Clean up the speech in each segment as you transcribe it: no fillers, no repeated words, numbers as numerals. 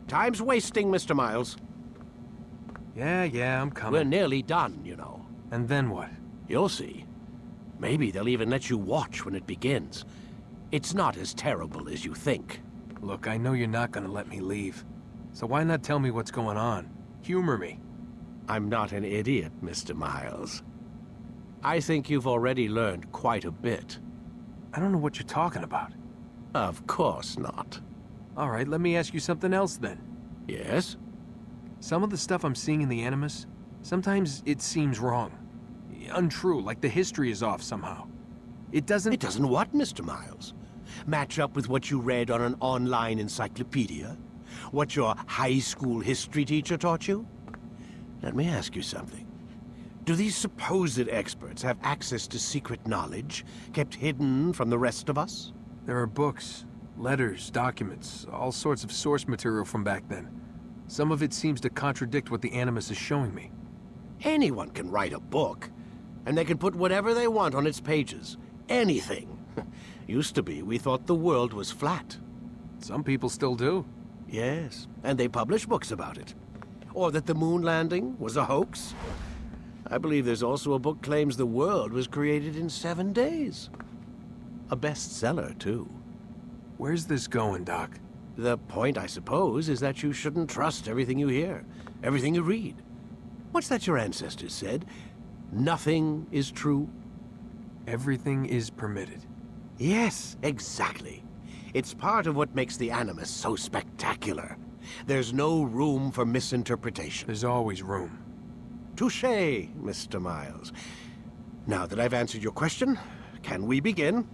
Time's wasting, Mr. Miles. Yeah, I'm coming. We're nearly done, you know. And then what? You'll see. Maybe they'll even let you watch when it begins. It's not as terrible as you think. Look, I know you're not gonna let me leave. So why not tell me what's going on? Humor me. I'm not an idiot, Mr. Miles. I think you've already learned quite a bit. I don't know what you're talking about. Of course not. All right, let me ask you something else then. Yes? Some of the stuff I'm seeing in the Animus, sometimes it seems wrong. Untrue, like the history is off somehow. It doesn't... It doesn't what, Mr. Miles? Match up with what you read on an online encyclopedia? What your high school history teacher taught you? Let me ask you something. Do these supposed experts have access to secret knowledge kept hidden from the rest of us? There are books, letters, documents, all sorts of source material from back then. Some of it seems to contradict what the Animus is showing me. Anyone can write a book, and they can put whatever they want on its pages. Anything. Used to be, we thought the world was flat. Some people still do. Yes, and they publish books about it. Or that the moon landing was a hoax. I believe there's also a book claims the world was created in 7 days. A bestseller, too. Where's this going, Doc? The point, I suppose, is that you shouldn't trust everything you hear, everything you read. What's that your ancestors said? Nothing is true? Everything is permitted. Yes, exactly. It's part of what makes the Animus so spectacular. There's no room for misinterpretation. There's always room. Touché, Mr. Miles. Now that I've answered your question, can we begin?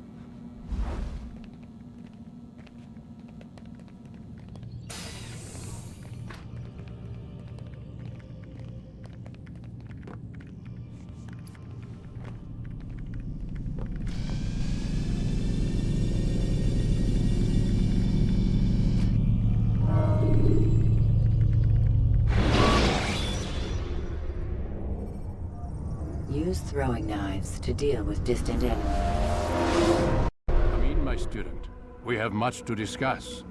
Use throwing knives to deal with distant enemies. Come in, my student. We have much to discuss.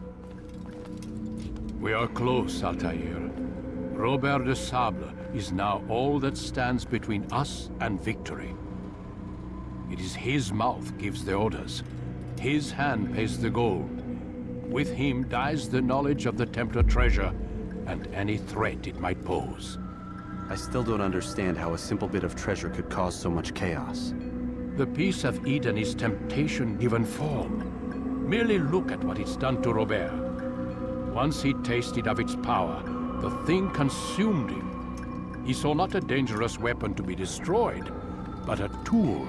We are close, Altair. Robert de Sable is now all that stands between us and victory. It is his mouth gives the orders. His hand pays the gold. With him dies the knowledge of the Templar treasure and any threat it might pose. I still don't understand how a simple bit of treasure could cause so much chaos. The peace of Eden is temptation given form. Merely look at what it's done to Robert. Once he tasted of its power, the thing consumed him. He saw not a dangerous weapon to be destroyed, but a tool.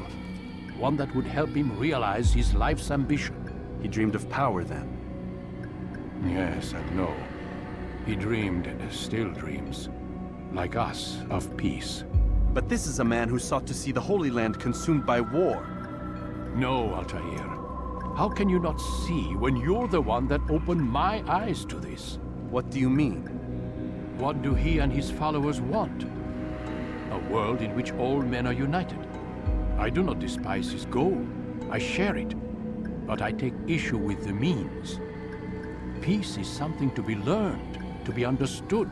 One that would help him realize his life's ambition. He dreamed of power then. Yes, I know. He dreamed and still dreams. Like us, of peace. But this is a man who sought to see the Holy Land consumed by war. No, Altair. How can you not see when you're the one that opened my eyes to this? What do you mean? What do he and his followers want? A world in which all men are united. I do not despise his goal. I share it. But I take issue with the means. Peace is something to be learned, to be understood,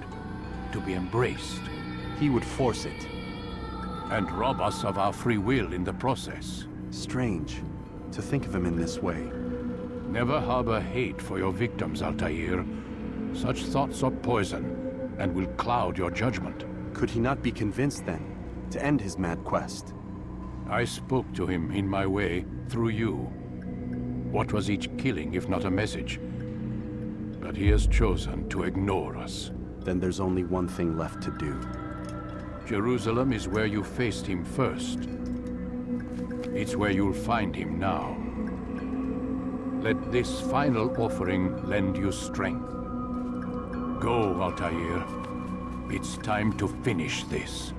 to be embraced. He would force it. And rob us of our free will in the process. Strange, to think of him in this way. Never harbor hate for your victims, Altair. Such thoughts are poison, and will cloud your judgment. Could he not be convinced then, to end his mad quest? I spoke to him in my way, through you. What was each killing if not a message? But he has chosen to ignore us. Then there's only one thing left to do. Jerusalem is where you faced him first. It's where you'll find him now. Let this final offering lend you strength. Go, Altair. It's time to finish this.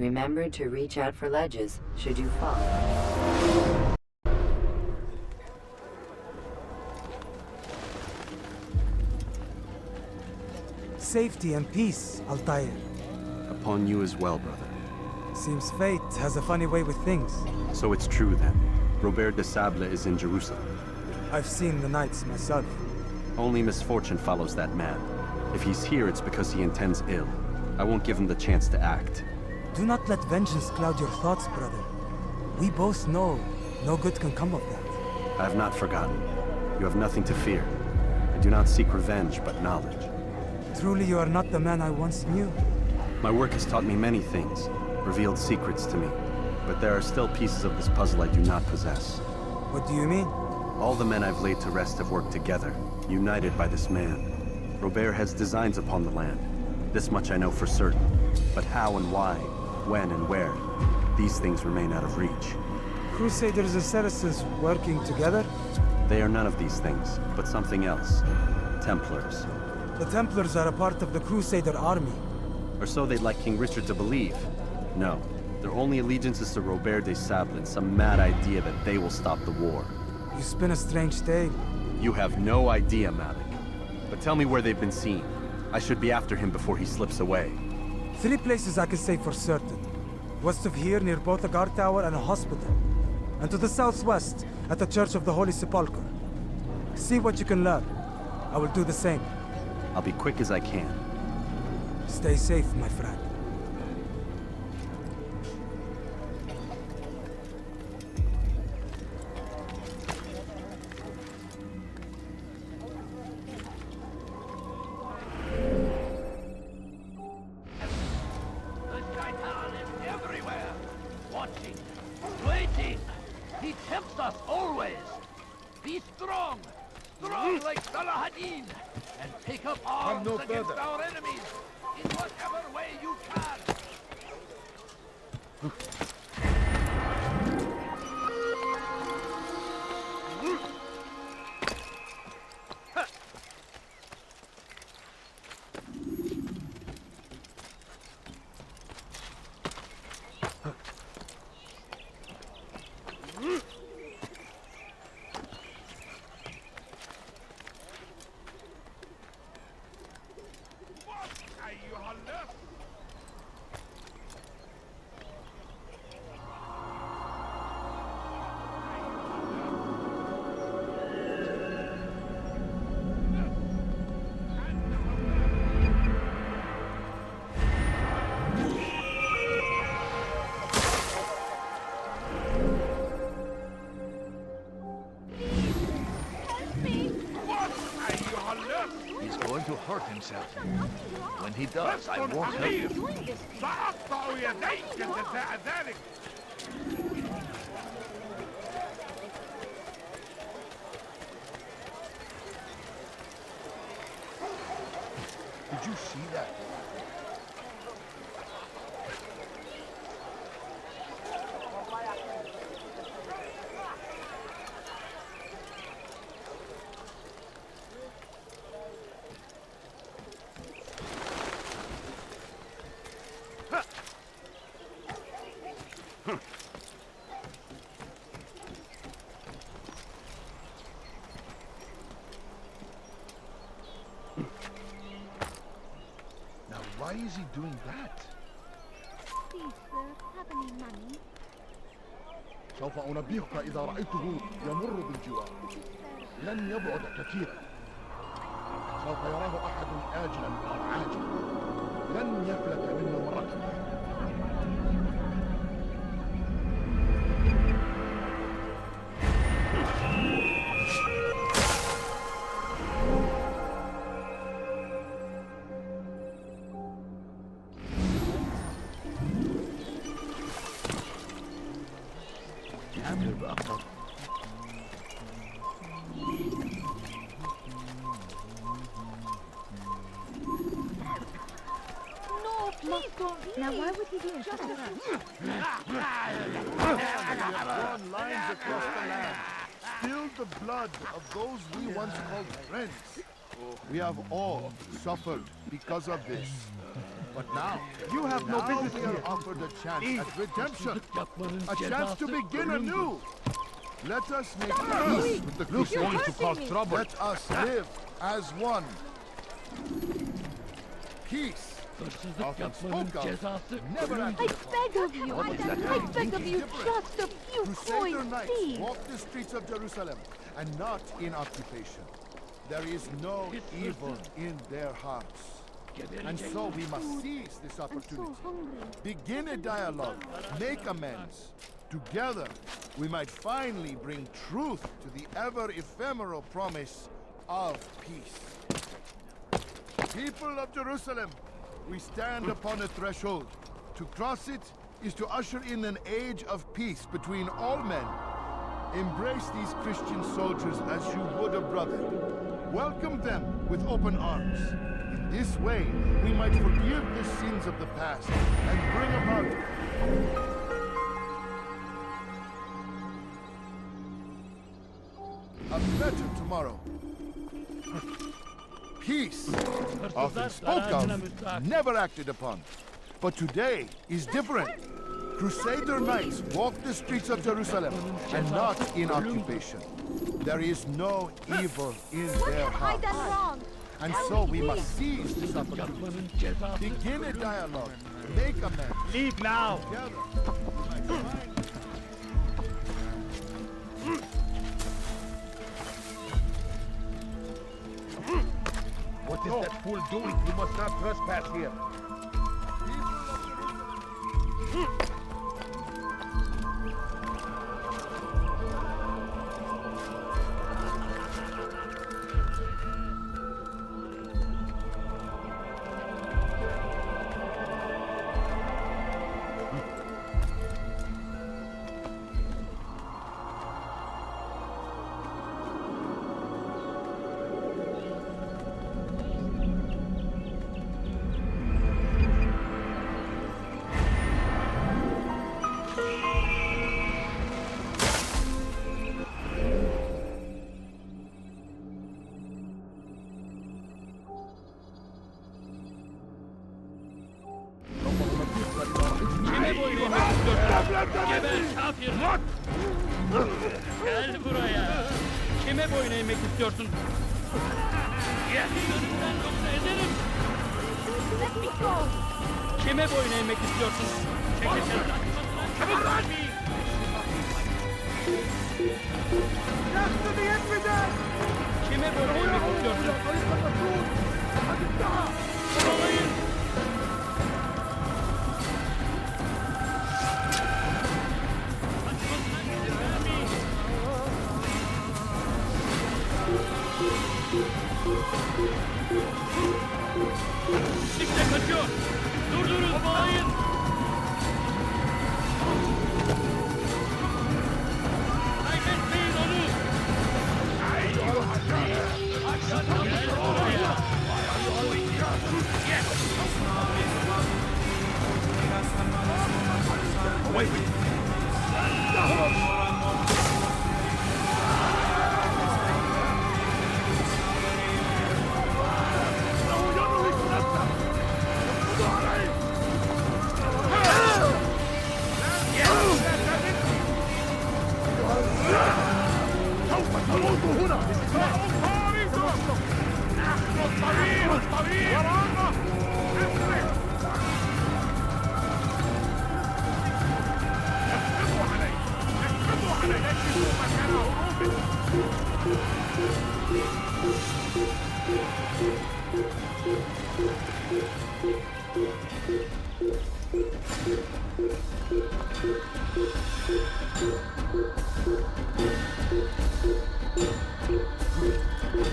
remember to reach out for ledges should you fall. Safety and peace, Altair. Upon you as well, brother. Seems fate has a funny way with things. So it's true then. Robert de Sable is in Jerusalem. I've seen the Knights myself. Only misfortune follows that man. If he's here, it's because he intends ill. I won't give him the chance to act. Do not let vengeance cloud your thoughts, brother. We both know no good can come of that. I have not forgotten. You have nothing to fear. I do not seek revenge, but knowledge. Truly you are not the man I once knew. My work has taught me many things, revealed secrets to me. But there are still pieces of this puzzle I do not possess. What do you mean? All the men I've laid to rest have worked together, united by this man. Robert has designs upon the land. This much I know for certain. But how and why, when and where, these things remain out of reach. Crusaders and Saracens working together? They are none of these things, but something else. Templars. The Templars are a part of the Crusader army. Or so they'd like King Richard to believe. No, their only allegiance is to Robert de Sable and some mad idea that they will stop the war. You spin a strange tale. You have no idea, Malik. But tell me where they've been seen. I should be after him before he slips away. 3 places I can say for certain. West of here, near both a guard tower and a hospital. And to the southwest, at the Church of the Holy Sepulchre. See what you can learn. I will do the same. I'll be quick as I can. Stay safe, my friend. The shaitan is everywhere, watching, waiting. He tempts us always. Be strong, strong like Salahadin, and take up arms against our enemies in whatever way you can. He's going to hurt himself. When he does, I won't help him. Did you see that? Now, why is he doing that? Please, sir, have any money? سوف أنبهك إذا رأيته يمر بالجوار. لن يبعد كثيرا. سوف يراه أحد آجلا أو عاجلا. لن يفلت منه مرة. Now, why would he be in such a rush? Drawn lines across the land. Spilled the blood of those we once called friends. We have all suffered because of this. But now, you have no business here. Offered a chance at redemption, a chance to begin anew. Let us make peace with the Crusaders to cause trouble. Let us live as one. Peace. Often spoke of, never I acted. beg of you, I beg of you, just a few Crusader coins, knights please. walk the streets of Jerusalem, and not in occupation. There is no evil in their hearts. And so we must seize this I'm opportunity. so hungry. Begin a dialogue, make amends. Together, we might finally bring truth to the ever-ephemeral promise of peace. People of Jerusalem, we stand upon a threshold. To cross it is to usher in an age of peace between all men. Embrace these Christian soldiers as you would a brother. Welcome them with open arms. In this way, we might forgive the sins of the past and bring about a better tomorrow. Peace, often spoke of, never acted upon. But today is different. Crusader knights walk the streets of Jerusalem, and not in occupation. There is no evil in their I hearts. done wrong. And so we must seize this opportunity. Begin a dialogue, make amends. Leave now. Together, we might find What is that fool doing? You must not trespass here. Gel buraya. Kime boyun eğmek istiyorsun? Yanından yoksa ederim. Let me go. Kime boyun eğmek istiyorsun? Çekilsen. Çabuk lan! Kime boyun eğmek istiyorsun? Kovalayın! İşte kaçıyor. Durdurun, kovalayın. Kaybetmeyin onu. Gel buraya.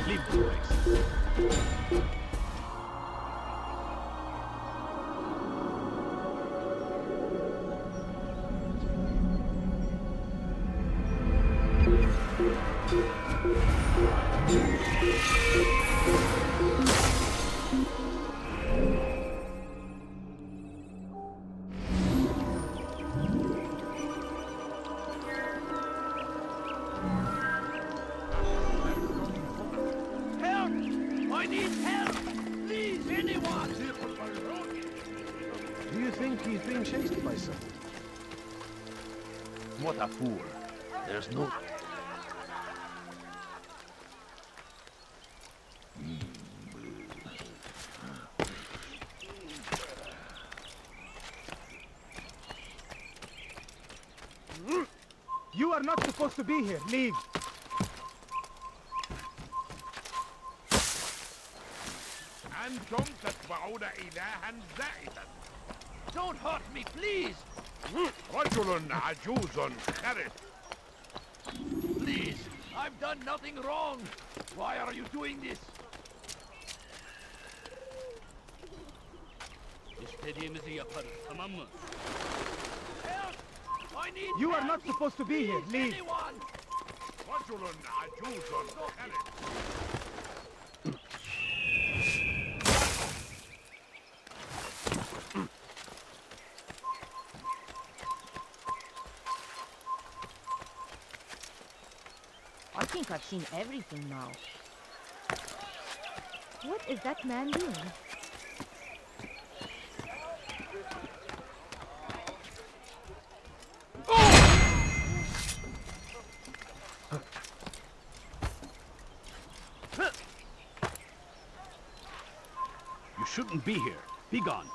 Leave the place. What a fool. There's no... You are not supposed to be here. Leave. أنتم تتبعون إلها زائدا. Don't hurt me, please! رجل عجوز خرس. Please! I've done nothing wrong! Why are you doing this? İstediğimizi yaparız, tamam mı? Help! I need You are help. not supposed to be here. Please, Leave. anyone! رجل عجوز خرس. I think I've seen everything now. What is that man doing? You shouldn't be here. Be gone.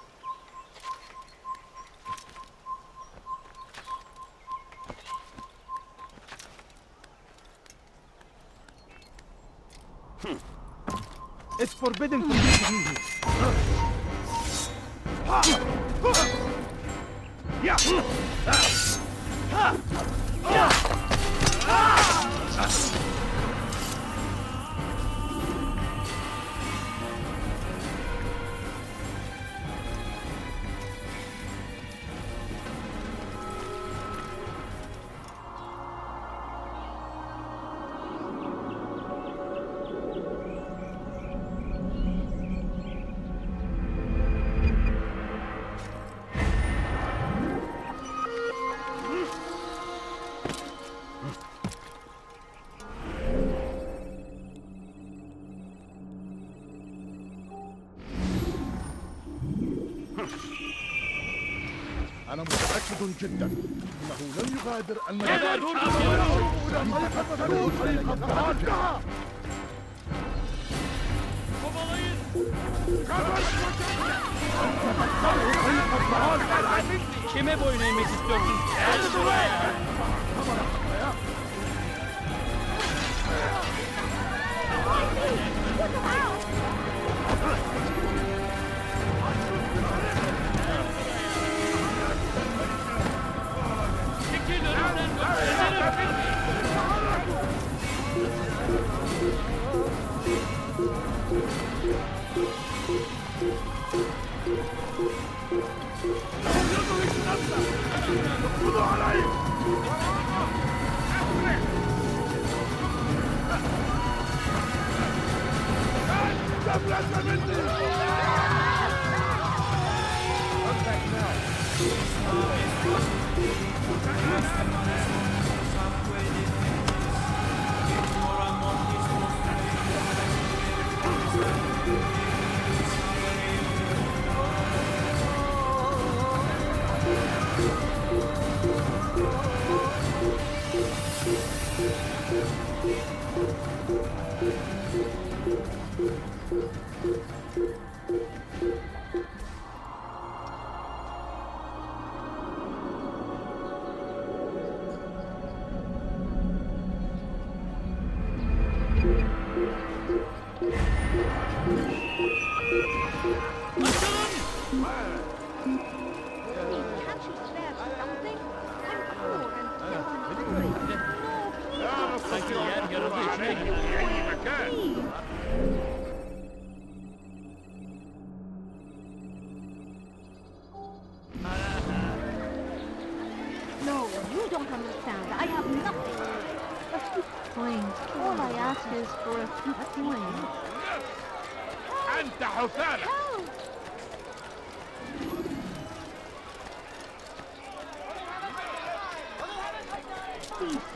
It's forbidden for you to be here. أنا متأكد جدا أنه لن يغادر المكان. Kime boyun eğmek istiyorsun? Gel buraya! Çekil önümden! Sanki yer yarıldı içine girdi. No, you don't understand. I have nothing. A few coins. All I ask is for a few coins. أنت حسالة. Help!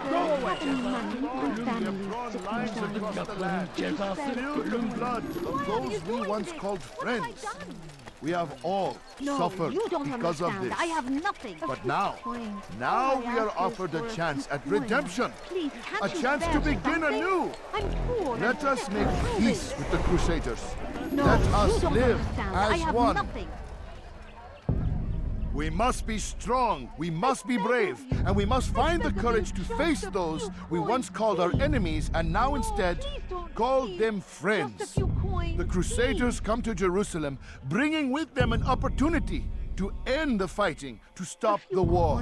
Go away! Money, my family, Lines across the land. Cezası ölüm. Blood of those we once called friends. We have all No, suffered you don't because of understand. this. I have nothing. But now, Coins. now All I we are ask is offered for a few chance at coins. redemption. Please, can't A you chance to spare begin something? anew. I'm poor. Let and us sick make and peace hungry. with the Crusaders. No, Let you us don't live understand. I as have one. nothing. We must be strong, we must be brave, and we must find the courage to face those we once called our enemies and now instead call them friends. The Crusaders come to Jerusalem, bringing with them an opportunity to end the fighting, to stop the war.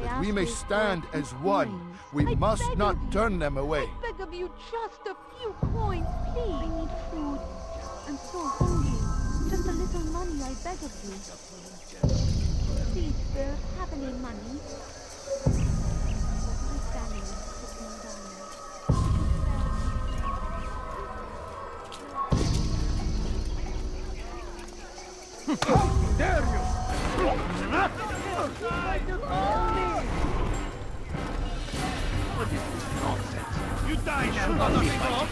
That we may stand as one, we must not turn them away. I beg of you, just a few coins, please. I need food. I'm so hungry. Just a little money, I beg of you. Please, sir, have any money? My family is sick and dying. Dare you! What is this nonsense? You die now!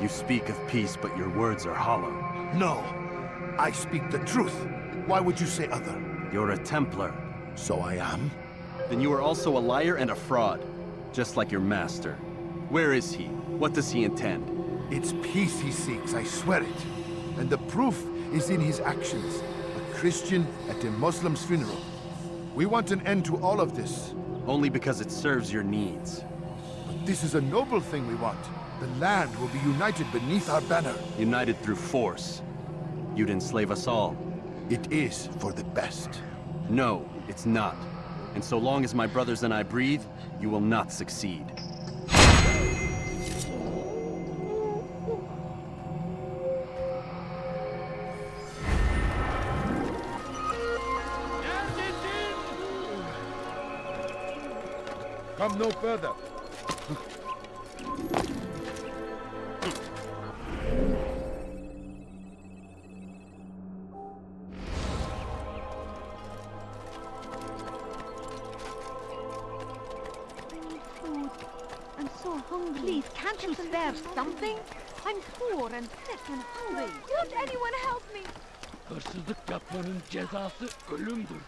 You speak of peace, but your words are hollow. No, I speak the truth. Why would you say other? You're a Templar. So I am. Then you are also a liar and a fraud, just like your master. Where is he? What does he intend? It's peace he seeks, I swear it. And the proof is in his actions. A Christian at a Muslim's funeral. We want an end to all of this. Only because it serves your needs. But this is a noble thing we want. The land will be united beneath our banner. United through force. You'd enslave us all. It is for the best. No, it's not. And so long as my brothers and I breathe, you will not succeed. Come no further. I'm so hungry. Please, can't you spare something? I'm poor and sick and hungry. Won't anyone help me? Hırsızlık yapmanın cezası ölümdür.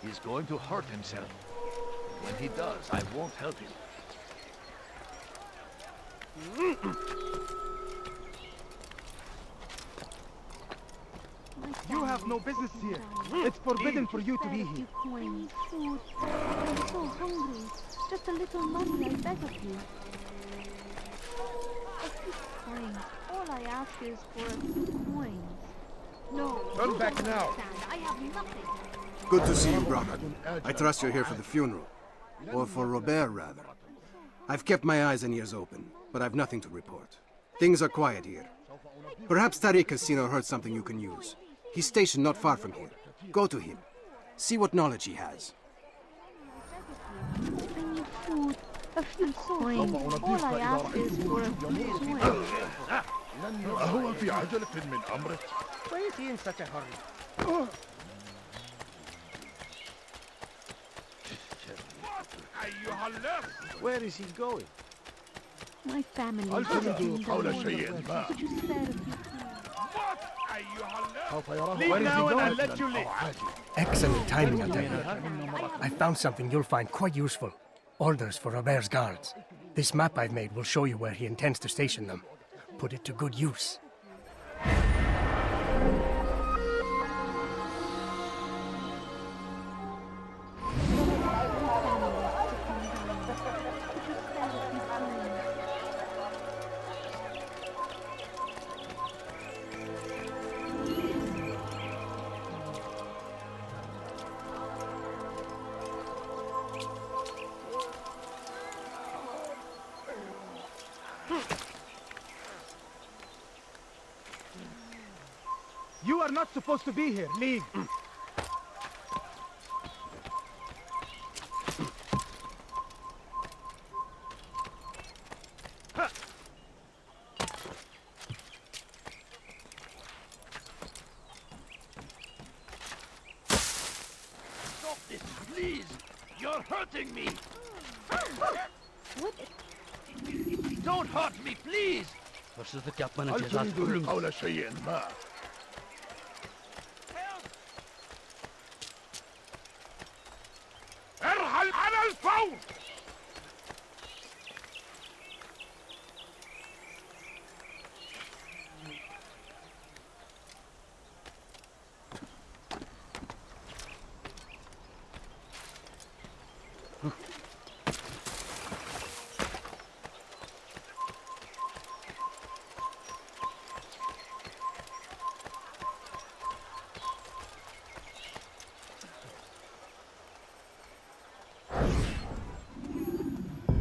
He's going to hurt himself. When he does, I won't help him. You have no business here. It's forbidden for you to be here. I need food. I'm so hungry. Just a little money, I beg of you. A few coins. All I ask is for a few coins. No, Turn you back don't now. understand. I have nothing. Good to see you, brother. I trust you're here for the funeral. Or for Robert, rather. I've kept my eyes and ears open, but I've nothing to report. Things are quiet here. Perhaps Tariq has seen or heard something you can use. He's stationed not far from here. Go to him. See what knowledge he has. I need food. A few coins. All I ask is for a few coins. أهو في عجلة من أمرك؟ Why is he in such a hurry? Where is he going? My family is ألتمس being قول dying. شيء ما. Could you spare a few coins? سوف يراه Leave now and I'll let you أو live. عاجل. Excellent timing, Abstergo. I found something you'll find quite useful. Orders for Robert's guards. This map I've made will show you where he intends to station them. Put it to good use. You are not supposed to be here. Leave. Stop this, please! You're hurting me! What? Don't hurt me, please! Hırsızlık yapmanın هل cezası تريد ölüm. قول شيء ما؟ ارحل على الفور!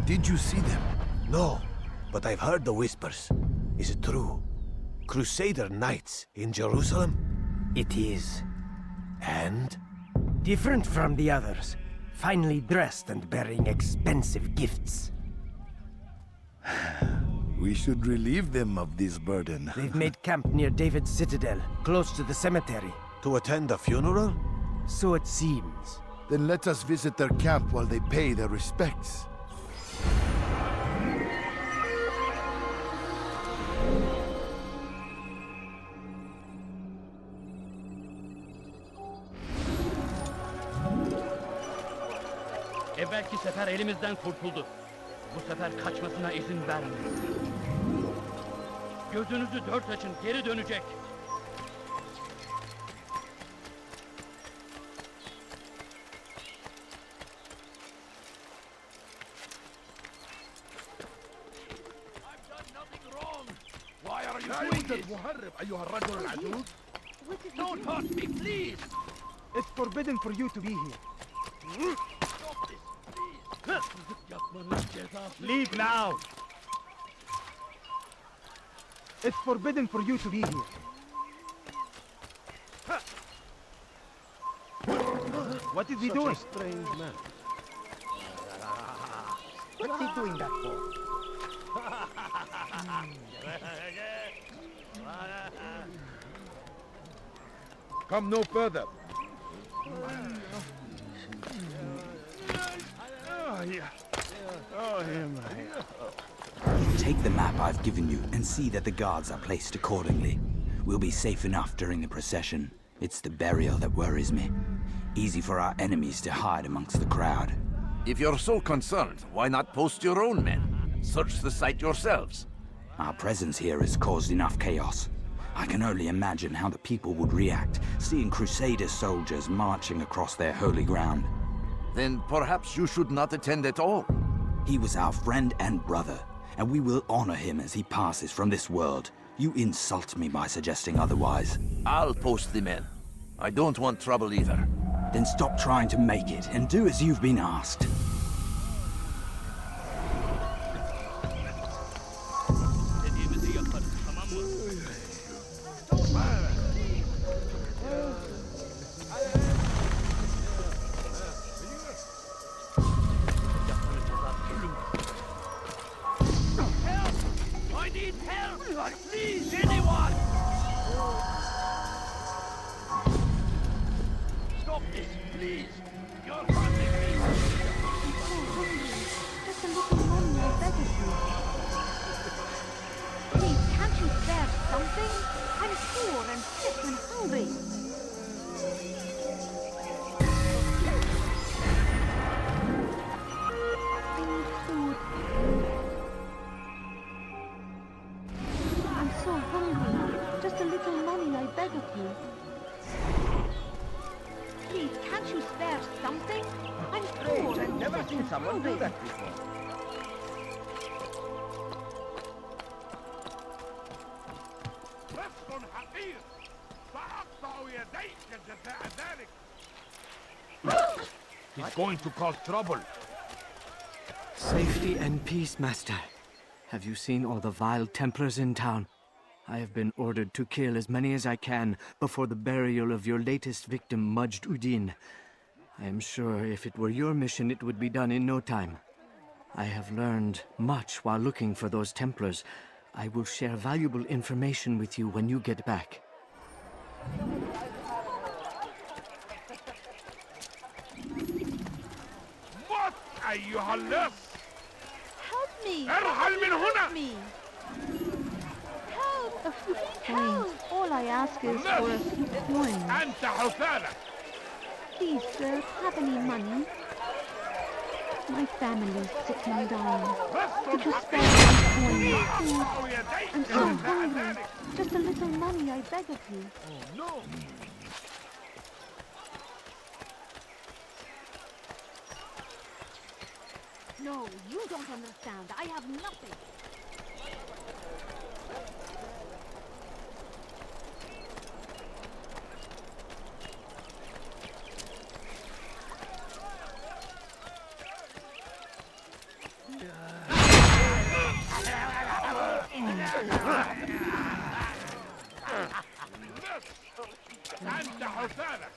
Did you see them? No, but I've heard the whispers. Is it true? Crusader knights in Jerusalem? It is. And? Different from the others. Finely dressed and bearing expensive gifts. We should relieve them of this burden. They've made camp near David's citadel, close to the cemetery. To attend a funeral? So it seems. Then let us visit their camp while they pay their respects. Evvelki sefer elimizden kurtuldu. Bu sefer kaçmasına izin vermeyin. Gözünüzü dört açın, geri dönecek. I've done nothing wrong! Why are you لا doing يوجد this? مهرب أيها الرجل العجوز. What did Don't hurt me, please! It's forbidden for you to be here. Stop this, please! Hırsızlık yapmanın cezası. Leave now. It's forbidden for you to be here. What is he doing? Strange man. What's he doing that for? Come no further. Take the map I've given you and see that the guards are placed accordingly. We'll be safe enough during the procession. It's the burial that worries me. Easy for our enemies to hide amongst the crowd. If you're so concerned, why not post your own men? Search the site yourselves. Our presence here has caused enough chaos. I can only imagine how the people would react, seeing Crusader soldiers marching across their holy ground. Then perhaps you should not attend at all. He was our friend and brother, and we will honor him as he passes from this world. You insult me by suggesting otherwise. I'll post the men. I don't want trouble either. Then stop trying to make it, and do as you've been asked. Dediğimizi yaparız, tamam mı? Yapmanın cezası ölüm. Help! I need help! Please, anyone! Stop this, please! You're hurting me! Just a little money, I beg of you. Please, can't you spare something? I'm poor and sick and hungry. I need food. I'm so hungry. Just a little money, I beg of you. Please, can't you spare something? I'm poor and Never sick seen and someone hungry. do that before. رفض حقير. سأقطع يديك جزاء ذلك. He's going to cause trouble. Safety and peace, Master. Have you seen all the vile Templars in town? I have been ordered to kill as many as I can before the burial of your latest victim, Majd-Udin. I am sure if it were your mission, it would be done in no time. I have learned much while looking for those Templars. I will share valuable information with you when you get back. What أيها اللص؟ Help me! ارحل من هنا! Help me! Help! Please, all I ask is for a few coins. أنت حثالة! Please, sir, have any money? My family's sick and dying. Could you spare me coins, food? I'm so hungry. Just a little money, I beg of you. Oh, no! No, you don't understand. I have nothing. أنت حثالة!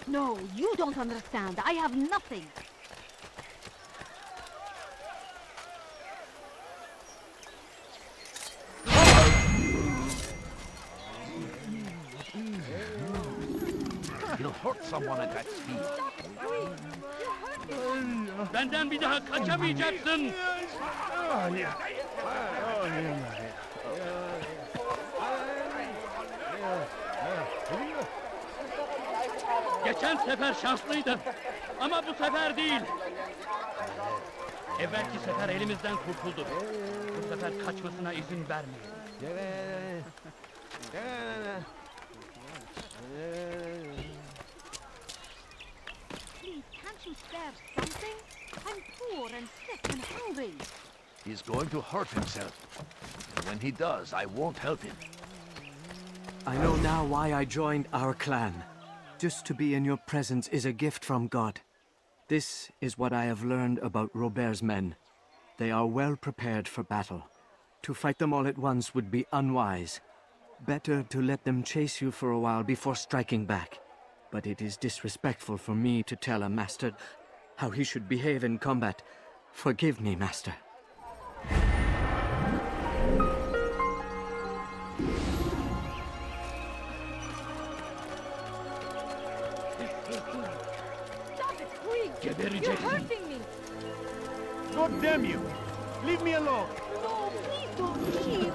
No, you don't understand. I have nothing. You'll hurt someone at that speed. Benden bir daha kaçamayacaksın. Geçen sefer şanslıydın. Ama bu sefer değil. Evvelki sefer elimizden kurtuldu. Bu sefer kaçmasına izin vermeyin. Please, can't you spare something? I'm poor and sick and hungry. He's going to hurt himself. And when he does, I won't help him. I know now why I joined our clan. Just to be in your presence is a gift from God. This is what I have learned about Robert's men. They are well prepared for battle. To fight them all at once would be unwise. Better to let them chase you for a while before striking back. But it is disrespectful for me to tell a master how he should behave in combat. Forgive me, master. Stop it, please! You're hurting me! God damn you! Leave me alone! No, please don't leave!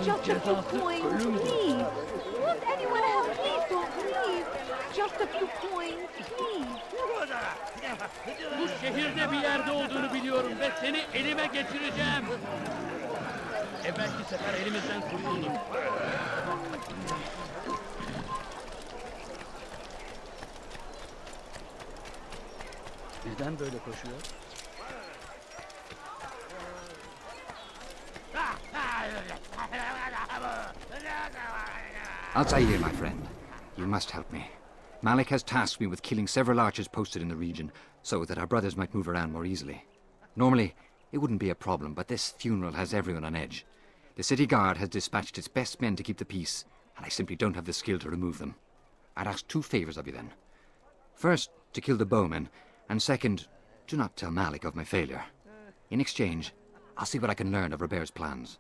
Just a few coins, please! Won't anyone help? Please don't leave! Just a few coins, please! Bu şehirde bir yerde olduğunu biliyorum ve seni elime geçireceğim. Evvelki sefer elimizden kurtuldun. Neden böyle koşuyor? Altair, my friend, you must help me. Malik has tasked me with killing several archers posted in the region, so that our brothers might move around more easily. Normally, it wouldn't be a problem, but this funeral has everyone on edge. The city guard has dispatched its best men to keep the peace, and I simply don't have the skill to remove them. I'd ask two favors of you then. First, to kill the bowmen, and second, do not tell Malik of my failure. In exchange, I'll see what I can learn of Robert's plans.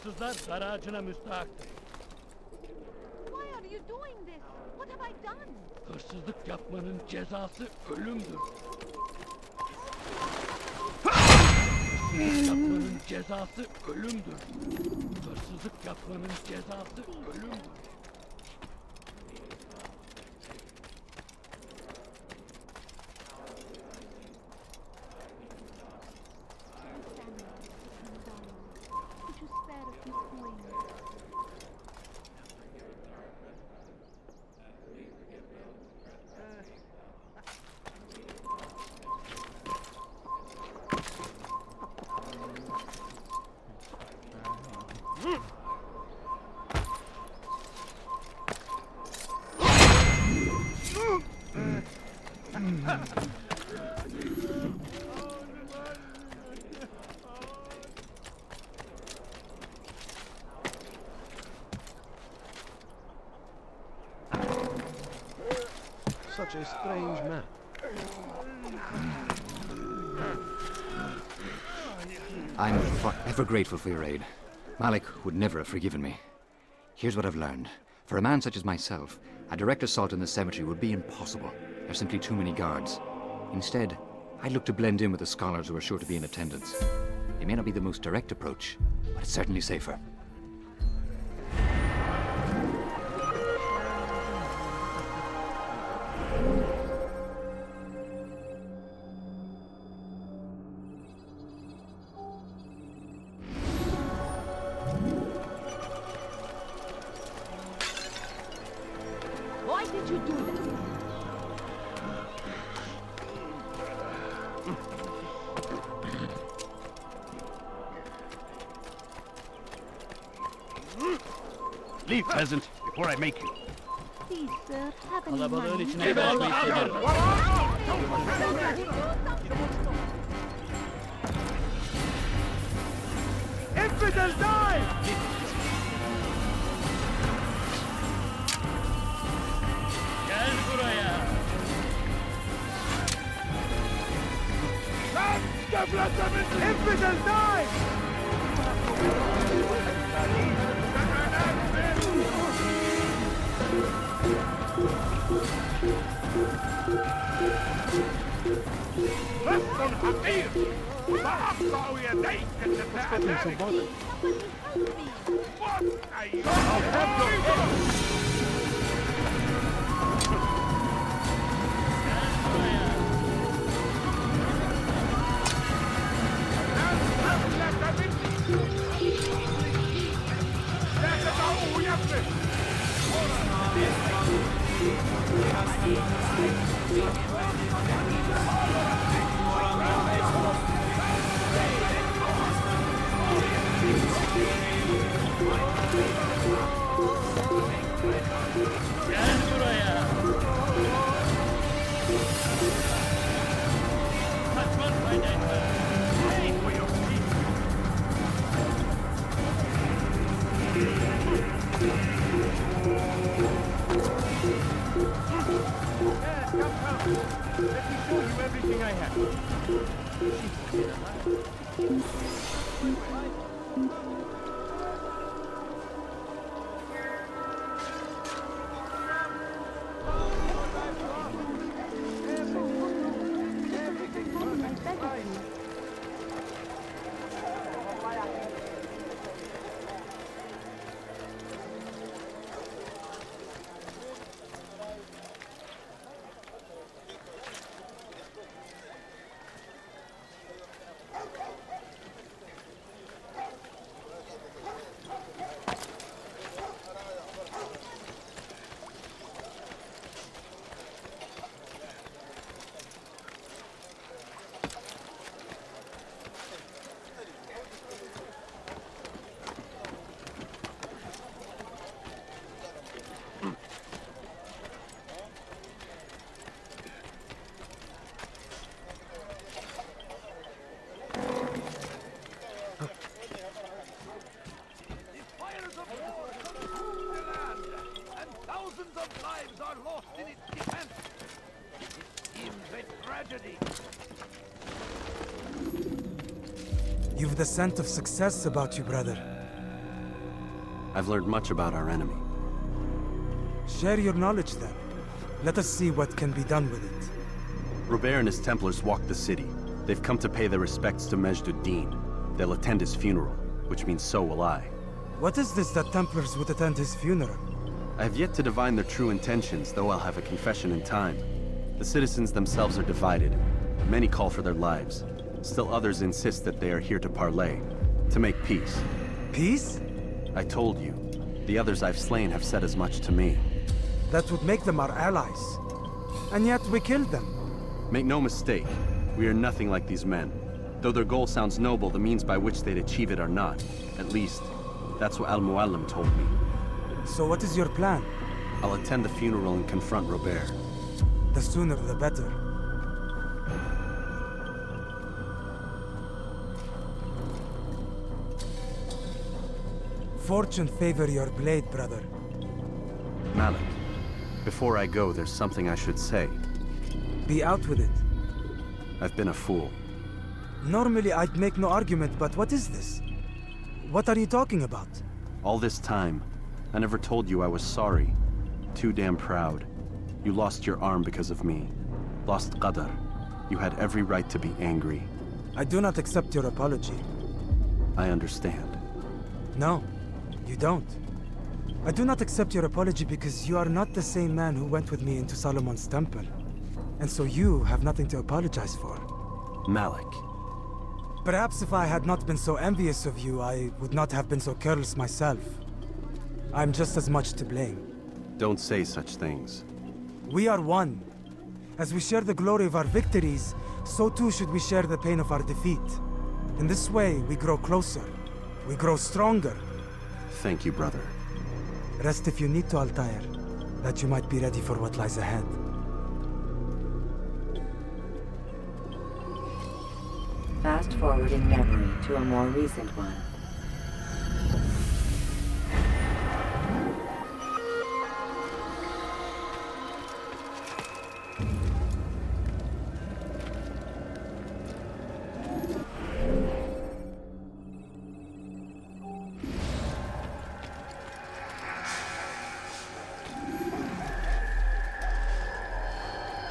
Hırsızlar dar ağacına müstahaktır. Why are you doing this? What have I done? Hırsızlık yapmanın cezası ölümdür. Hırsızlık yapmanın cezası ölümdür. Hırsızlık yapmanın cezası ölümdür. Could you spare a few coins? Such a strange map. I'm forever grateful for your aid. Malik would never have forgiven me. Here's what I've learned. For a man such as myself, a direct assault in the cemetery would be impossible. There's simply too many guards. Instead, I'd look to blend in with the scholars who are sure to be in attendance. It may not be the most direct approach, but it's certainly safer. Why did you do that? Leave, peasant, before I make you. Please, sir, have any Kalabalığın money? içine karışmayı severim. Infidel, die! Gel buraya. Infidel, die! لست حقير سأقطع يديك جزاء ذلك. لا تدعوه يفلت. Gel buraya. Kaçmaz faydaysa. Hey, buyur. Let me show you everything I have. You've the scent of success about you, brother. I've learned much about our enemy. Share your knowledge then. Let us see what can be done with it. Robert and his Templars walked the city. They've come to pay their respects to Majd-ud-Din. They'll attend his funeral, which means so will I. What is this that Templars would attend his funeral? I have yet to divine their true intentions, though I'll have a confession in time. The citizens themselves are divided. Many call for their lives. Still others insist that they are here to parley, to make peace. Peace? I told you. The others I've slain have said as much to me. That would make them our allies. And yet we killed them. Make no mistake, we are nothing like these men. Though their goal sounds noble, the means by which they'd achieve it are not. At least, that's what Al-Muallim told me. So what is your plan? I'll attend the funeral and confront Robert. The sooner the better. Fortune favor your blade, brother. Malik, before I go, there's something I should say. Be out with it. I've been a fool. Normally I'd make no argument, but what is this? What are you talking about? All this time, I never told you I was sorry. Too damn proud. You lost your arm because of me. Lost Qadar. You had every right to be angry. I do not accept your apology. I understand. No, you don't. I do not accept your apology because you are not the same man who went with me into Solomon's temple. And so you have nothing to apologize for. Malik. Perhaps if I had not been so envious of you, I would not have been so careless myself. I'm just as much to blame. Don't say such things. We are one. As we share the glory of our victories, so too should we share the pain of our defeat. In this way, we grow closer. We grow stronger. Thank you, brother. Rest if you need to, Altair, that you might be ready for what lies ahead. Fast-forwarding memory to a more recent one.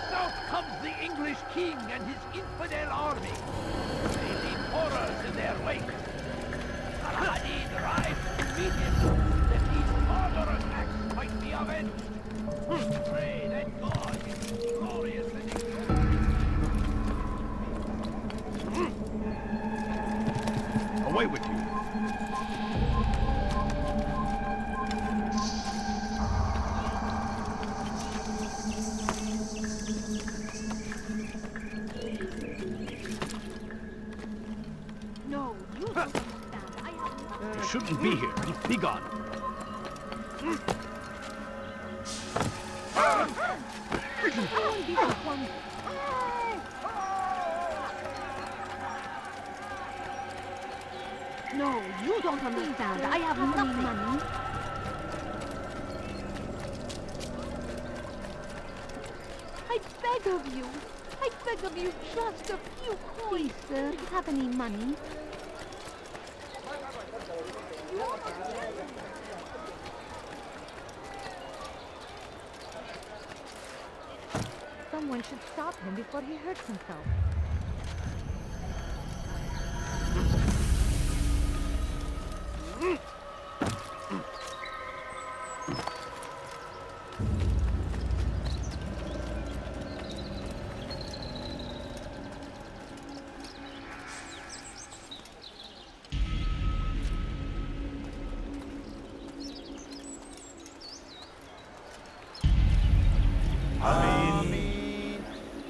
South comes the English king and his infidel army. They leave horrors in their wake. Al-Hadid arrives to meet him, that these murderous acts might be avenged. Pray that God is glorious and Away with you. No, you don't understand. I have nothing. You shouldn't be here. Be gone. I won't be this one. No, you don't understand. I have nothing. Money. I beg of you. I beg of you just a few coins. Please, sir, do you have any money? Someone should stop him before he hurts himself.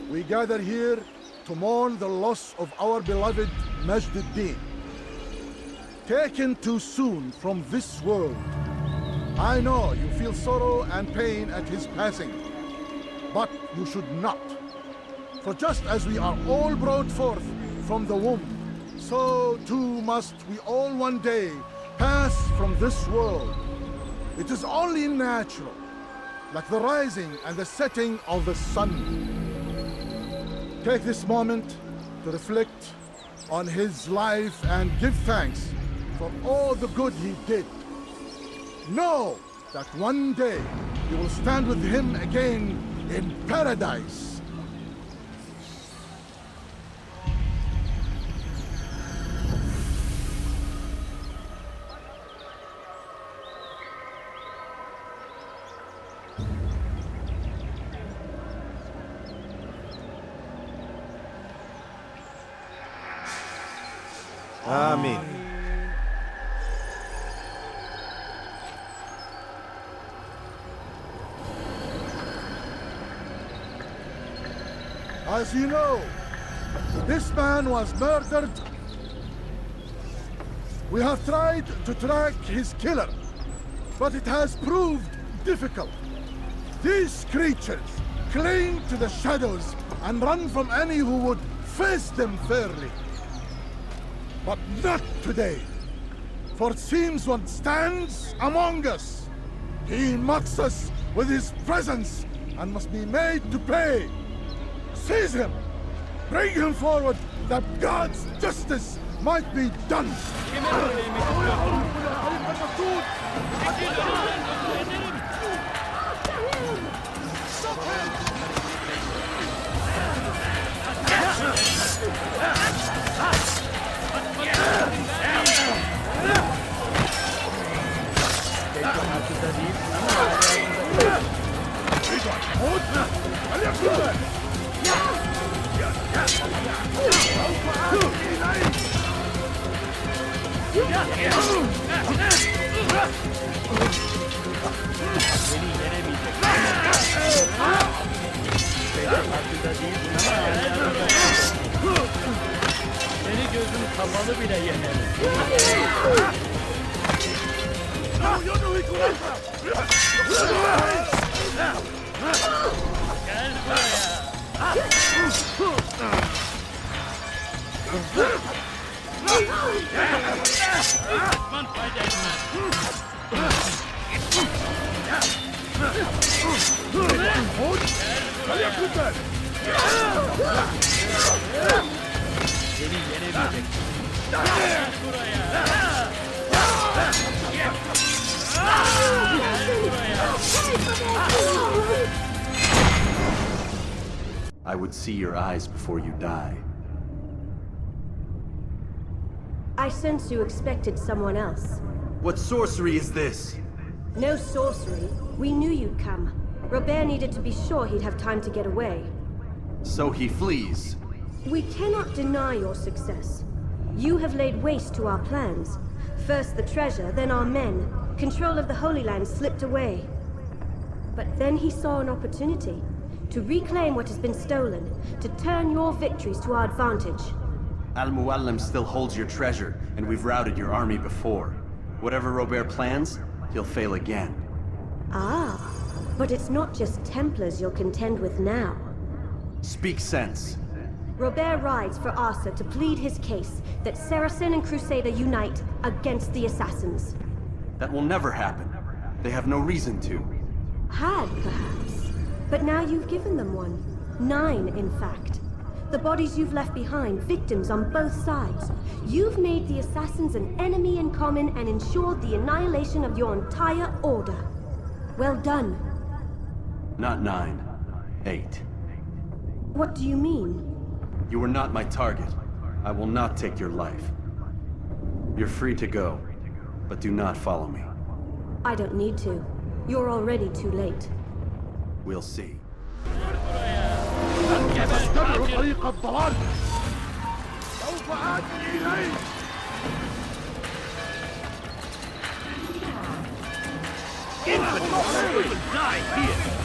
We gather here to mourn the loss of our beloved Majd-ud-Din. Taken too soon from this world. I know you feel sorrow and pain at his passing, but you should not. For just as we are all brought forth from the womb, so too must we all one day pass from this world. It is only natural, like the rising and the setting of the sun. Take this moment to reflect on his life and give thanks for all the good he did. Know that one day you will stand with him again in paradise. Amen. As you know, this man was murdered. We have tried to track his killer, but it has proved difficult. These creatures cling to the shadows and run from any who would face them fairly. But not today, for it seems one stands among us. He mocks us with his presence and must be made to pay. Seize him! Bring him forward that God's justice might be done! Seni gözüm kapalı bile yenerim. Gel buraya. Düşman fayda etmez. Seni yenemeyecek. Gel buraya. I would see your eyes before you die. I sense you expected someone else. What sorcery is this? No sorcery. We knew you'd come. Robert needed to be sure he'd have time to get away. So he flees. We cannot deny your success. You have laid waste to our plans. First the treasure, then our men. Control of the Holy Land slipped away. But then he saw an opportunity to reclaim what has been stolen, to turn your victories to our advantage. Al-Muallim still holds your treasure, and we've routed your army before. Whatever Robert plans, he'll fail again. Ah, but it's not just Templars you'll contend with now. Speak sense. Robert rides for Asa to plead his case that Saracen and Crusader unite against the Assassins. That will never happen. They have no reason to. Had, perhaps. But now you've given them one. 9, in fact. The bodies you've left behind, victims on both sides. You've made the Assassins an enemy in common and ensured the annihilation of your entire order. Well done. Not 9. 8. What do you mean? You were not my target. I will not take your life. You're free to go, but do not follow me. I don't need to. You're already too late. We'll see. تتبع طريق الضلال سوف آتي إليك Infantry will die here.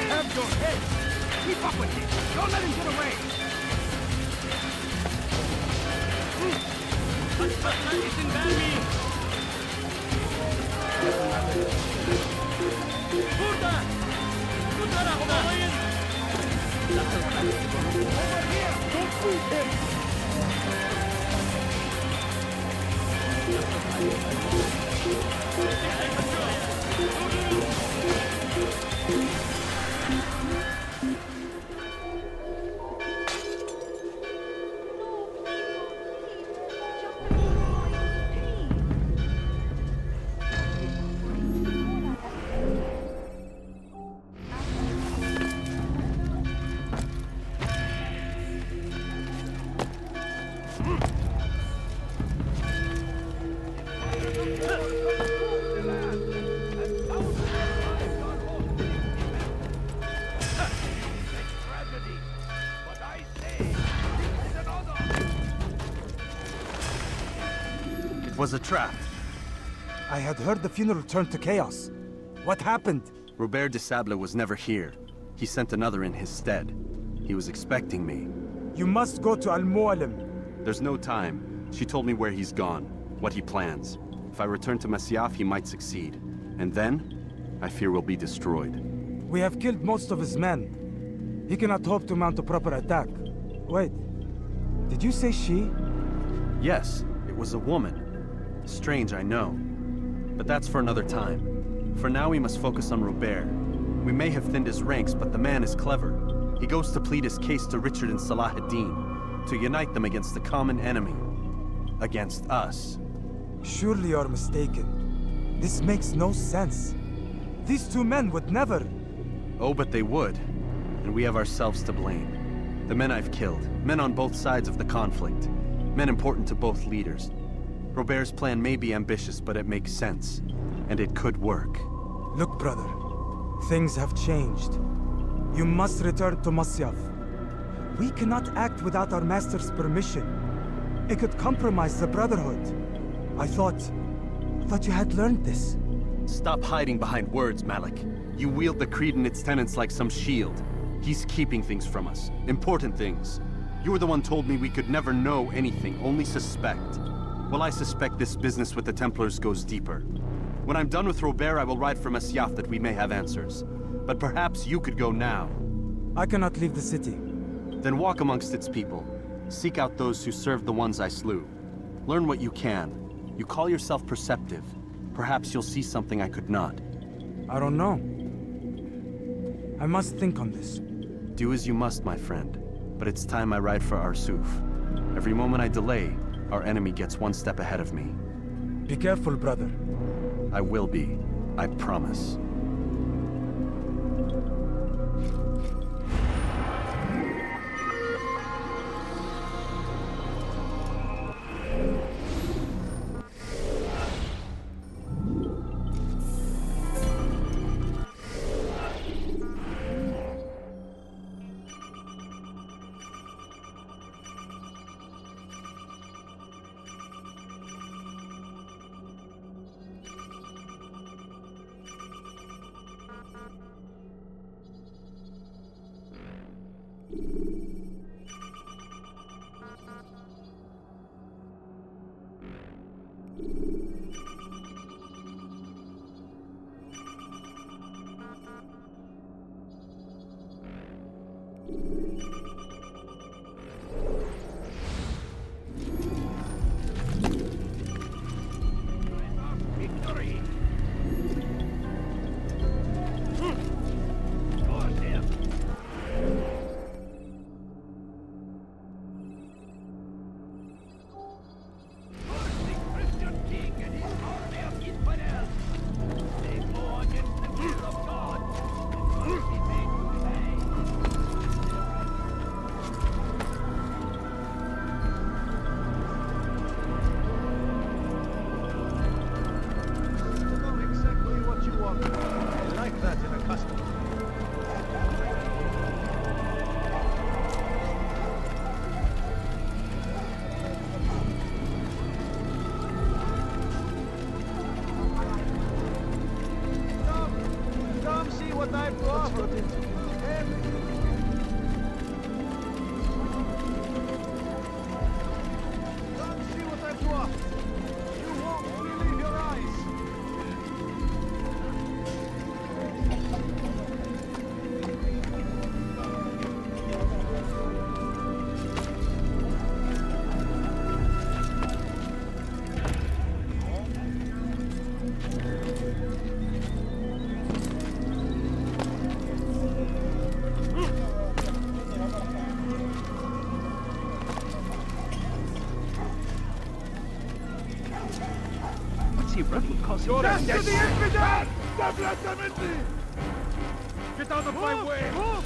Have your head! Keep up with him! Don't let him get away! Over here! Don't move him! It was a trap. I had heard the funeral turned to chaos. What happened? Robert de Sable was never here. He sent another in his stead. He was expecting me. You must go to Al-Mu'alim. There's no time. She told me where he's gone, what he plans. If I return to Masyaf, he might succeed. And then, I fear we'll be destroyed. We have killed most of his men. He cannot hope to mount a proper attack. Wait, did you say she? Yes, it was a woman. Strange, I know. But that's for another time. For now, we must focus on Robert. We may have thinned his ranks, but the man is clever. He goes to plead his case to Richard and Salah ad-Din, to unite them against the common enemy. Against us. Surely you're mistaken. This makes no sense. These two men would never... Oh, but they would. And we have ourselves to blame. The men I've killed, men on both sides of the conflict, men important to both leaders. Robert's plan may be ambitious, but it makes sense. And it could work. Look, brother. Things have changed. You must return to Masyaf. We cannot act without our master's permission. It could compromise the Brotherhood. I thought you had learned this. Stop hiding behind words, Malik. You wield the creed and its tenets like some shield. He's keeping things from us. Important things. You were the one told me we could never know anything, only suspect. Well, I suspect this business with the Templars goes deeper. When I'm done with Robert, I will ride for Masyaf that we may have answers. But perhaps you could go now. I cannot leave the city. Then walk amongst its people. Seek out those who served the ones I slew. Learn what you can. You call yourself perceptive. Perhaps you'll see something I could not. I don't know. I must think on this. Do as you must, my friend. But it's time I ride for Arsuf. Every moment I delay, our enemy gets one step ahead of me. Be careful, brother. I will be. I promise. Any breath would cause him Death death. to the infidels! Get out of my way!